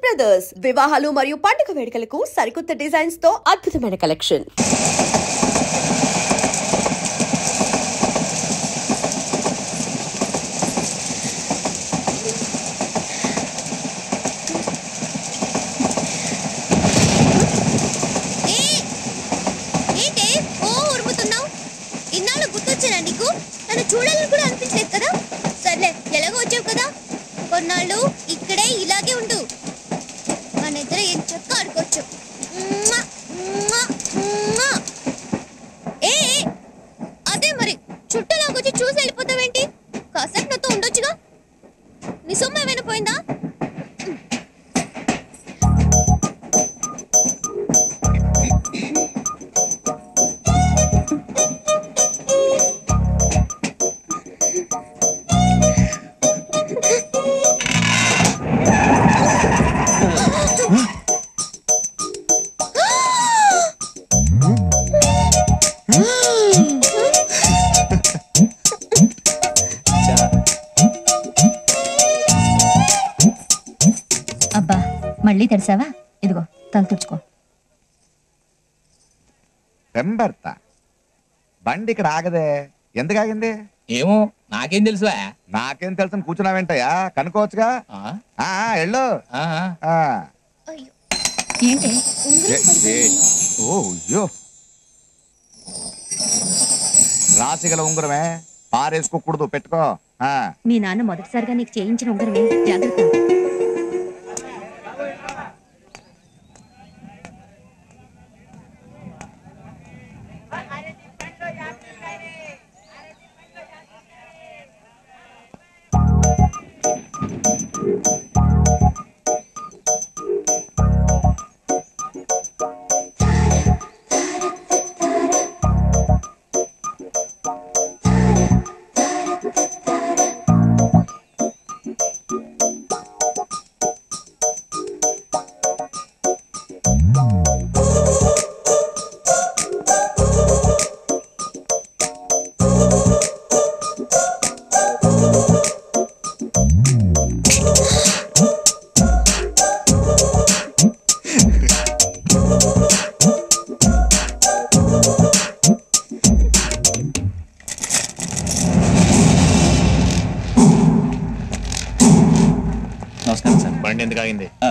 Brothers వివాహాలు మరియు పండుగ వేడుకలకు సరికొత్త డిజైన్స్ తో అద్భుతమైన కలెక్షన్. చూడాలని కూడా అనిపించలేదు కదా. సర్లే ఎలాగో వచ్చావు కదా, కొన్నాళ్ళు ఇక్కడే ఇలాగే ఉండు. మన ఇద్దరు ఏం చక్క ఆడుకోవచ్చు. ఏ అదే మరి చుట్టూలాగొచ్చి చూసి వెళ్ళిపోతావేంటి? కాసేపు నాతో ఉండొచ్చుగా. నీ సొమ్ము ఏమైనా పోయిందా? అబ్బా మళ్ళీ తెరిసావా? ఇదిగో తల తుడుచుకో. పెంబర్త బండి ఇక్కడ ఆగదే, ఎందుకు ఆగింది ఏమో నాకేం తెలుసువా? నాకేం తెలుసు కూర్చున్నావేంటయ్యా, కనుకోవచ్చుగా. వెళ్ళు. ఏంటి రాసిగల ఉంగరమే, పారేసుకోకూడదు, పెట్టుకో. మీ నాన్న మొదటిసారిగా నీకు చేయించిన ఉంగరమే, జాగ్రత్త.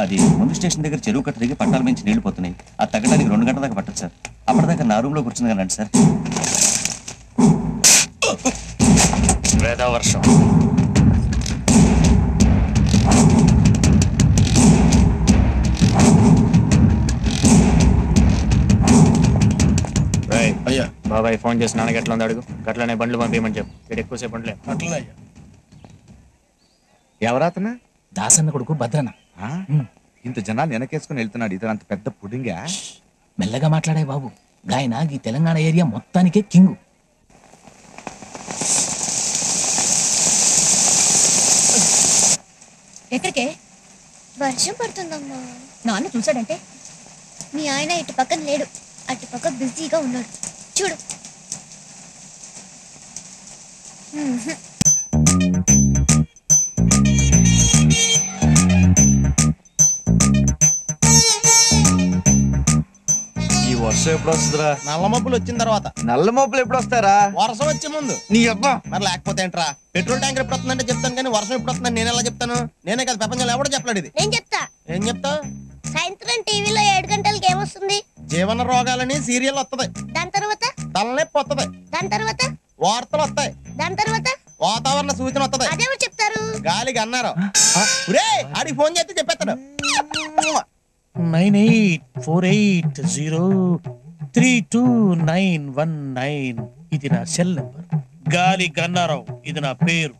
అది ముందు స్టేషన్ దగ్గర చెరువు కట్ట దిగి పట్టాల మించి నీళ్లు పోతున్నాయి. అది తగ్గడానికి 2 గంటల దాకా పట్టదు సార్. అప్పటిదాకా నా రూమ్ లో కూర్చుంది కదండి సార్. వర్షం అయ్యా బాబాయ్ ఫోన్ చేసి నాన్నకి ఎట్లా ఉంది అడుగు. గట్లనే బండ్లు పంపించమని చెప్పు. ఇక్కడ ఎక్కువసేపు బండ్లే. అట్లనే అయ్యా. ఎవరాతను? దాసన్న కొడుకు భద్రన్న. ఇంత జనాలు వెనకేసుకుని వెళ్తున్నాడు, ఇతను అంత పెద్ద పుడింగా? మెల్లగా మాట్లాడే బాబు, గాయన ఈ తెలంగాణ ఏరియా మొత్తానికే కింగు. ఎక్కడికే? వర్షం పడుతుందమ్మా. నాన్న చూసాడంటే? మీ ఆయన ఇటు పక్కన లేడు, అటు పక్క బిజీగా ఉన్నాడు. చూడు. వర్షం ఎప్పుడు వస్తుందిరా? నల్ల మబ్బులు వచ్చిన తర్వాత. నల్ల మబ్బులు ఎప్పుడు వస్తారా? వర్షం వచ్చే ముందు. నీ అబ్బా మరి లేకపోతే ఏంట్రా? పెట్రోల్ ట్యాంకర్ ఎప్పుడు వస్తుందంటే చెప్తాను, కానీ వర్షం ఎప్పుడు వస్తుందని నేను ఎలా చెప్తాను? నేనే కదా ప్రపంచంలో ఎవడో చెప్పలేడు ఇది. నేను చెప్తా. ఏం చెప్తావు? సాయంత్రం టీవీలో 7 గంటలకి ఏమొస్తుంది? జీవన రోగాలని సీరియల్ వస్తుంది. దాని తర్వాత తలనొప్పి వస్తుంది. దాని తర్వాత వార్తలు వస్తాయి. దాని తర్వాత వాతావరణ సూచన వస్తుంది. అదేమో చెప్తారు. గాలికి అన్నారు. ఆడికి ఫోన్ చేస్తే చెప్పేస్తాడు. 9848032919. ఇది నా సెల్ నెంబర్. గాలి గన్నారావు ఇది నా పేరు.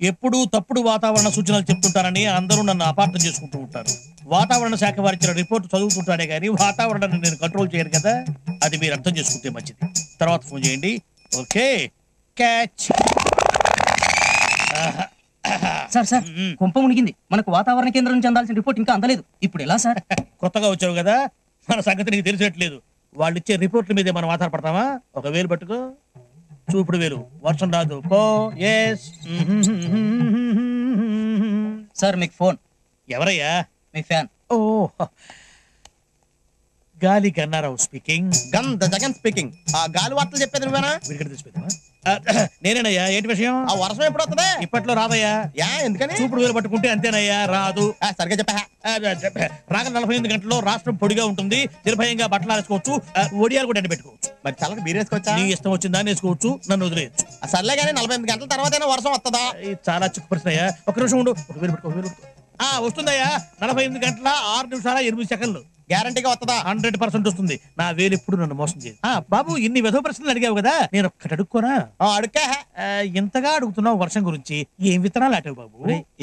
ఎప్పుడూ తప్పుడు వాతావరణ సూచనలు చెప్తుంటారని అందరూ నన్ను అపార్థం చేసుకుంటూ ఉంటారు. వాతావరణ శాఖ వారిచ్చిన రిపోర్ట్ చదువుతుంటానే గానీ వాతావరణాన్ని నేను కంట్రోల్ చేయను కదా. అది మీరు అర్థం చేసుకుంటే మంచిది. తర్వాత ఫోన్ చేయండి. Okay catch. సార్ సార్ కుంప మునిగింది. మనకు వాతావరణ కేంద్రం నుంచి అందాల్సిన రిపోర్ట్ ఇంకా అందలేదు. ఇప్పుడు ఎలా సార్? కొత్తగా వచ్చావు కదా, మన సంగతి నీకు తెలిసేట్లేదు. వాళ్ళు ఇచ్చే రిపోర్ట్ల మీదే మనం ఆధారపడతామా? ఒక వేలు పట్టుకో, చూపుడు వేలు. వర్షం రాదు పో. ఎస్ సార్ మీకు ఫోన్. ఎవరయ్యా? మీ ఫ్యాన్. ఓ గాలి గన్నారావు స్పీకింగ్. గంధ జగన్ స్పీకింగ్. ఆ గాలి వార్తలు చెప్పేది నువ్వేనా? వీడికి తెలిసిపోతావా? నేనేనయ్యా. ఏంటి విషయం? ఆ వర్షం ఎప్పుడు వస్తుంది? ఇప్పట్లో రాదయ్యా. ఎందుకని? చూపుడు వేలు పట్టుకుంటే అంతేనయ్యా, రాదు. సరిగ్గా చెప్పా. రాగల 48 గంటల్లో రాష్ట్రం పొడిగా ఉంటుంది. నిర్భయంగా బట్టలు ఆరేసుకోవచ్చు, ఒడియాలు కూడా ఎండ పెట్టుకోవచ్చు. మరి చల్లకి బీరేసుకోవచ్చా? నీ ఇష్టం వచ్చిందా వేసుకోవచ్చు, నన్ను వదిలేయచ్చు. సర్లే కానీ 48 గంటల తర్వాత వర్షం వస్తుందా? చాలా చిక్కు పరిస్థితి అయ్యా. ఒక నిమిషం ఉండు. ఒక వేలు పెట్టుకో. వస్తుందయ్యా. 48 గంటల 6 నిమిషాల 8 సెకండ్లు గ్యారంటీగా వస్తుందా? 100% వస్తుంది. నా వేలు ఎప్పుడు నన్ను మోసం చేయదు. బాబు, ఇన్ని విధవ ప్రశ్నలు అడిగావు కదా, నేను ఒక్కటి అడుక్కోనా? అడుక్కా. ఇంతగా అడుగుతున్నావు వర్షం గురించి. ఏం విత్తనాలు నాటావు బాబు?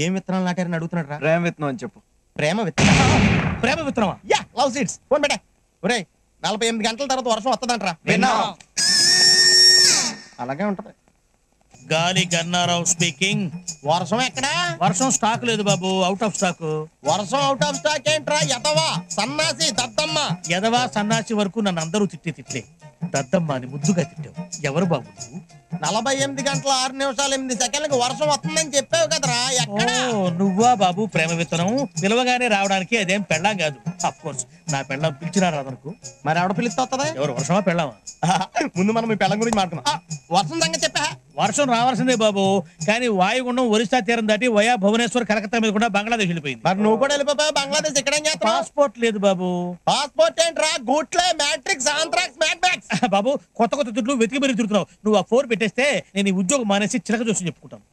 ఏం విత్తనాలు నాటారని అడుగుతున్నాడు రా. ప్రేమ విత్తనం అని చెప్పు. ప్రేమ విత్తనం? ప్రేమ విత్తనమా? Yeah, love seeds. ఫోన్ పెట్టే. ఒరేయ్, 48 గంటల తర్వాత వర్షం వస్తుందంటరా. అలాగే ఉంటది. గాలి గన్నారావు స్పీకింగ్. వర్షం ఎక్కడా? వర్షం స్టాక్ లేదు బాబు, అవుట్ ఆఫ్ స్టాక్. వర్షం అవుట్ ఆఫ్ స్టాక్ ఏంట్రా? ఎదవా, సన్నాసి, దద్దమ్మ. ఎదవా సన్నాసి వరకు నన్ను అందరూ తిట్లే. దద్దమ్మ అని ముద్దుగా తిట్టావు. ఎవరు బాబు నువ్వు? 48 గంటల 6 నిమిషాల 8 సెకండ్లకు వర్షం వస్తుందని చెప్పావు కదరా. ఎక్కడ? నువ్వా బాబు ప్రేమ విత్తనం? పిలవగానే రావడానికి అదేం పెళ్ళాం కాదు. అఫ్ కోర్స్ నా పెళ్ళం పిలిచినా రాదనుకో. మరి ఎవడ పిలిస్తే వస్తుందా? ఎవరు, వర్షమా పెళ్ళామా? ముందు మనం మీ పెళ్ళం గురించి మాట్లాడుకుందాం. వర్షం సంగతి చెప్పా. వర్షం రావాల్సిందే బాబు, కానీ వాయుగుండం ఒరిస్సా తీరం దాటి వయా భువనేశ్వర్ కలకత్తా మీద కూడా బంగ్లాదేశ్ వెళ్ళిపోయింది. మరి నువ్వు కూడా వెళ్ళిపోయావు బంగ్లాదేశ్. ఇక్కడ ఏం చేస్తావు? పాస్పోర్ట్ లేదు బాబు. పాస్పోర్ట్ ఏంట్రా? గూట్లే, మ్యాట్రిక్స్, ఆంథ్రాక్స్, మ్యాడ్ బ్యాగ్స్. బాబు, కొత్త తిట్లు వెతికి మరీ తిరుగుతున్నావు. నువ్వు ఆ 4 పెట్టేస్తే నేను ఈ ఉద్యోగం మానేసి చిలక చూసి చెప్పుకుంటాను.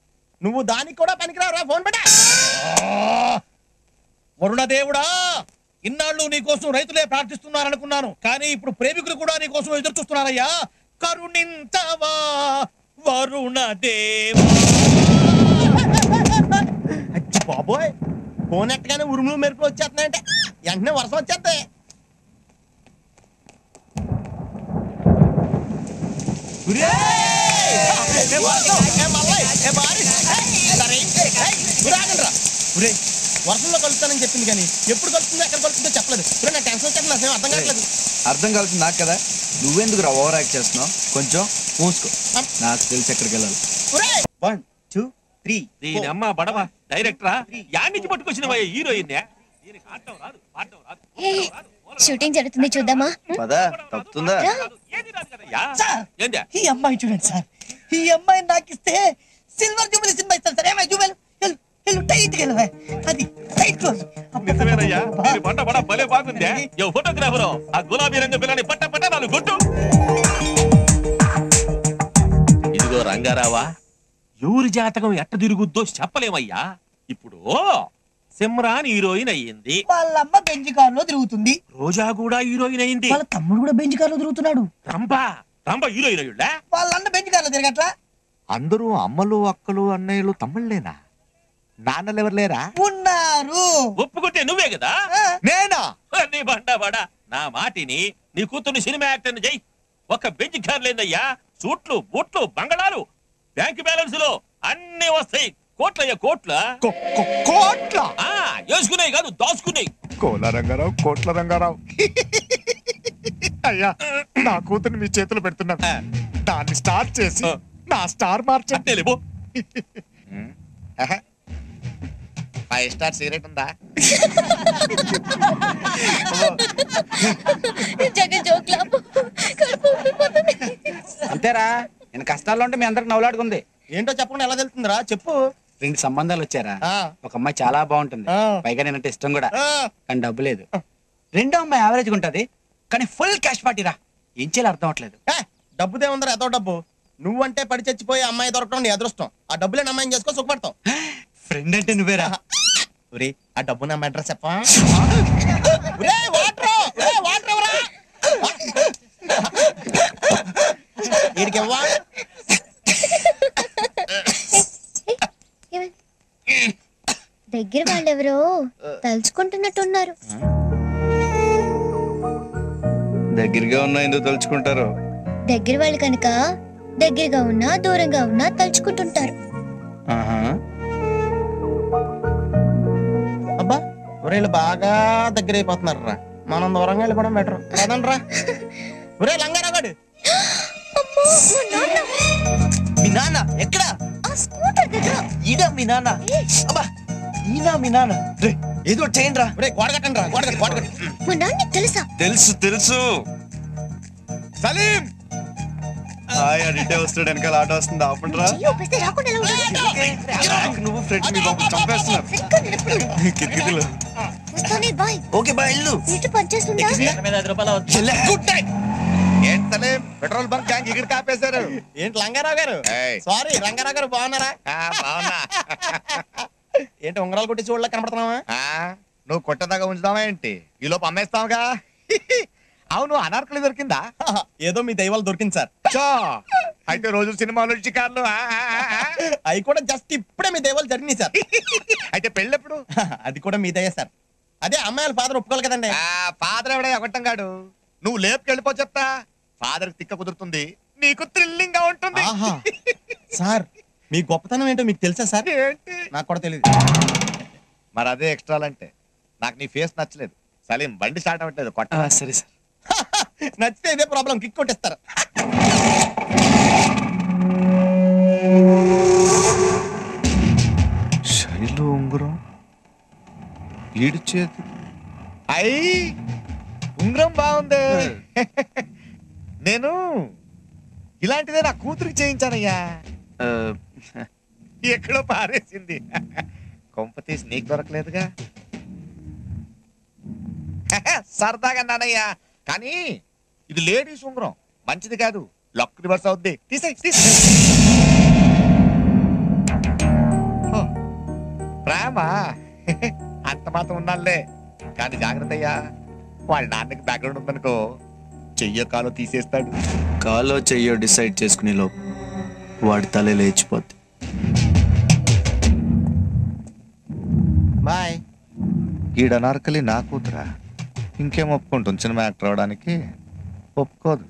నువ్వు దానికి కూడా పనికిరావురా. ఫోన్ పెట్టా. వరుణదేవుడా, ఇన్నాళ్ళు నీకోసం రైతులే ప్రార్థిస్తున్నారనుకున్నాను, కానీ ఇప్పుడు ప్రేమికులు కూడా నీకోసం ఎదురు చూస్తున్నారయ్యా. కరుణింతవా వరుణదేవా. అచ్చి బాబోయ్, ఫోన్ ఎట్టగానే ఉరుములు మెరుపులు వచ్చేస్తున్నాయంటే వెంటనే వర్షం వచ్చేస్తాయి. వర్షంలో కలుస్తానని చెప్పింది కానీ ఎప్పుడు కలుస్తుందో ఎక్కడ కలుస్తుందో చెప్పలేదు. నా టెన్షన్ వచ్చేది, నాకు అర్థం కావట్లేదు. అర్థం కావాల్సింది నాకు కదా. నువ్వెందుకు రా ఓవర్ యాక్ట్ చేస్తున్నావు? కొంచెం మూసుకో, నాకు తెలిసి ఎక్కడికి వెళ్ళాలి. 1 2 3 దీని అమ్మ బడవ డైరెక్టరా యాడ్నించి పట్టుకొచ్చిన హీరోయిన్. షూటింగ్ జరుగుతుంది, చూద్దామా? పదా తప్పుతుందా? ఈ అమ్మాయి చూడండి సార్, ఈ అమ్మాయి నాకు ఇస్తే సిల్వర్ జూబిలీ సినిమా ఇస్తాను సార్. ఏమై జూబిలీ టైట్ గా అది టైట్ క్లోజ్. నిజమేనయ్యా, దీని బండ బడ భలే బాగుంది. ఫోటోగ్రాఫరు ఆ గులాబీ రంగు పిల్లని పట్ట పట్ట నాలుగు కొట్టు. ఇదిగో రంగారావా, ఎవరి జాతకం ఎట్ట తిరుగుద్దో చెప్పలేమయ్యా. ఇప్పుడు సిమ్రాన్ హీరోయిన్ అయ్యింది, వాళ్ళమ్మ బెంజ్ కార్ లో తిరుగుతుంది. రోజా కూడా హీరోయిన్ అయ్యింది, వాళ్ళ తమ్ముడు కూడా బెంజ్ కార్ లో తిరుగుతున్నాడు. రంభ హీరోయిన్ అయ్యుడా? వాళ్ళన్న బెంజ్ కార్ లో తిరగట్లా. అందరూ అమ్మలు, అక్కలు, అన్నయ్యలు, తమ్ముళ్ళేనా? నాన్నలు ఎవరు లేరా? ఉన్నారు. ఒప్పుకుంటే నువ్వే కదా. నేనా? నీ బండవాడా, నా మాటిని నీ కూతుర్ని సినిమా యాక్టర్ చెయ్యి. ఒక బెంచ్ కార్ లేదయ్యా, సూట్లు, బూట్లు, బంగళాలు, బ్యాంక్ బ్యాలెన్స్ లో అన్ని వస్తాయి. కోట్లయ్యా, కోట్ల కోట్ల వేసుకున్నాయి కాదు, దాచుకున్నాయి. కోల రంగారావు, కోట్ల రంగారావు. అయ్యా, నా కూతుర్ని మీ చేతులు పెడుతున్నా. దాన్ని స్టార్ట్ చేసి నా స్టార్ మార్చండి. 5 స్టార్ సిగరెట్ ఉందా? అంతేరా, నేను కష్టాల్లో ఉంటే మీ అందరికి నవ్వులాడుకుంది. ఏంటో చెప్పకుండా ఎలా తెలుస్తుందిరా? చెప్పు. 2 సంబంధాలు వచ్చారా. ఒక అమ్మాయి చాలా బాగుంటుంది, పైగా నేనంటే ఇష్టం కూడా, కానీ డబ్బు లేదు. రెండో అమ్మాయి యావరేజ్ ఉంటది, కానీ ఫుల్ క్యాష్ పార్టీ రా. ఏం చేయాలి అర్థం అవట్లేదు. డబ్బుదే ఉందరా, ఎంతో డబ్బు. నువ్వంటే పడి చచ్చిపోయి అమ్మాయి దొరకడం నీ అదృష్టం. ఆ డబ్బులేని అమ్మాయిని చేసుకో, సుఖపడతావు. ఫ్రెండ్ అంటే నువ్వేరా. ఆ డబ్బు నా అడ్రస్ చెప్పా. దగ్గర వాళ్ళెవరో తలుచుకుంటున్నట్టున్నారు. దగ్గరగా ఉన్నా ఎందుకు తలుచుకుంటారు? దగ్గర వాళ్ళు కనుక దగ్గరగా ఉన్నా దూరంగా ఉన్నా తలుచుకుంటుంటారు. అబ్బా, వీళ్ళు బాగా దగ్గర అయిపోతున్నారు రా. మనం దూరంగా వెళ్ళిపోవడం బెటర్ కదండి రా. ఒరే లంగారాగాడు, మీ నాన్న ఎక్కడ? స్కూటర్ దగ్గర. ఇడా మీ నాన్న? అబ్బా, ఈనా మీ నాన్న ఏదో చేయండి రా. గోడ కట్టండి రా, గోడ కట్టు. మా నాన్న తెలుసా? తెలుసు సలీం అడిటే వస్తాడు, వెనకాల ఆటో వస్తుంది, ఆపండిరా. చెయ్యి ఊపిస్తే రాకుండా ఎలా ఉంటుంది? నువ్వు ఫ్రెండ్స్ మీ బాబు చంపేస్తున్నారు సరిగ్గా నడుపుడు. కిటికీలో. వస్తానే బాయ్. ఓకే బాయ్ ఇల్లు. సీటు పనిచేస్తుందా? Good day. ఏంటి సలీం పెట్రోల్ బంక్ ట్యాంక్ ఇక్కడ కాపేశారు? ఏంటి రంగారావు గారు? సారీ రంగారావు గారు, బాగున్నారా? బాగున్నా. ఏంటి ఉంగరాలు కొట్టి చూడలే కనపడుతున్నావా? నువ్వు కొట్టదాకా ఉంచుదావా ఏంటి? ఈ లోపు అమ్మేస్తావుగా. అవును, అనార్కలి దొరికిందా? ఏదో మీ దైవాలు దొరికింది సార్. అయితే రోజు సినిమాలు చికార్లు అవి కూడా జస్ట్ ఇప్పుడే మీ దైవాలు జరిగినాయి సార్. అయితే పెళ్ళెప్పుడు? అది కూడా మీ దయ సార్. అదే అమ్మాయిల ఫాదర్ ఒప్పుకోవాలి కదండి. ఫాదర్ ఎవడే ఒకటం గాడు. నువ్వు లేపుకెళ్ళిపో చెప్తా. ఫాదర్ తిక్క కుదురుతుంది, నీకు థ్రిల్లింగ్ గా ఉంటుంది. సార్ మీ గొప్పతనం ఏంటో మీకు తెలుసా సార్? నాకు కూడా తెలియదు. మరి అదే ఎక్స్ట్రాలంటే. నాకు నీ ఫేస్ నచ్చలేదు. సలీం బండి స్టార్ట్ అవ్వట్లేదు, కొట్ట. సరే సార్. నచ్చితే ఇదే ప్రాబ్లం, కిక్ కొట్టేస్తారు. శైలు ఉంగరం, ఈడు చేతి. అయ్యి ఉంగరం బాగుంది. నేను ఇలాంటిదే నా కూతురికి చేయించానయ్యా. ఎక్కడో పారేసింది. కొంప తీసి నీకు దొరకలేదుగా. సరదాగా నానయ్యా, కానీ ఇది లేడీస్ ఉంగరం, మంచిది కాదు. లక్ రివర్స్ అవుద్ది. తీసేయ్. ప్రేమ అంత మాత్రం ఉన్నాలే, కానీ జాగ్రత్త అయ్యా. వాళ్ళ నాన్నకి బ్యాక్గ్రౌండ్ ఉందనుకో, చెయ్యో కాలో తీసేస్తాడు. కాలో చెయ్యో డిసైడ్ చేసుకునే లోపు వాడి తలే లేచిపోద్ది. బాయ్. ఈడ నార్కలి నా కూతురా, ఇంకేం ఒప్పుకుంటుంది సినిమా యాక్టర్ అవడానికి? ఒప్పుకోదు.